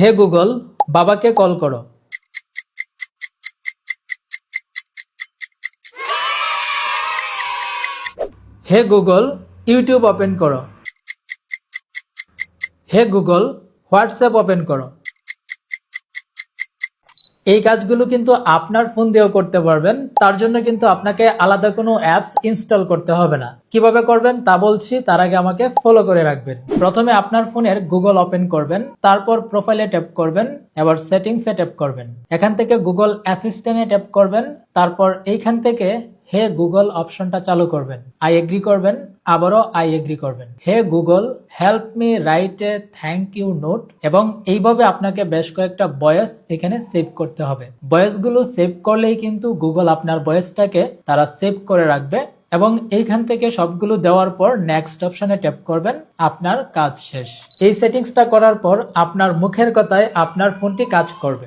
Hey Google, বাবাকে call করো। Hey Google, YouTube open করো। হে গুগল, হোয়াটসঅ্যাপ ওপেন করো। এই কাজগুলো কিন্তু আপনার ফোন দিয়েও করতে পারবেন। তার জন্য কিন্তু আপনাকে আলাদা কোনো অ্যাপস ইনস্টল করতে হবে না। কিভাবে করবেন তা বলছি, তার আগে আমাকে ফলো করে রাখবেন। প্রথমে আপনার ফোনের গুগল ওপেন করবেন, তারপর প্রোফাইলে ট্যাপ করবেন, এবার সেটিংসে ট্যাপ করবেন। এখান থেকে গুগল অ্যাসিস্ট্যান্টে ট্যাপ করবেন, তারপর এইখান থেকে হে গুগল অপশনটা চালু করবেন। আই এগ্রি করবেন, আবারও আই এগ্রি করবেন। Hey Google, help me write a thank you note. এবং এইভাবে আপনাকে বেশ কয়েকটা ভয়েস এখানে সেভ করতে হবে। ভয়েসগুলো সেভ করলেই কিন্তু গুগল আপনার ভয়েসটাকে তারা সেভ করে রাখবে। এবং এইখান থেকে সবগুলো দেওয়ার পর নেক্সট অপশনে ট্যাপ করবেন, আপনার কাজ শেষ। এই সেটিংসটা করার পর আপনার মুখের কথায় আপনার ফোনটি কাজ করবে।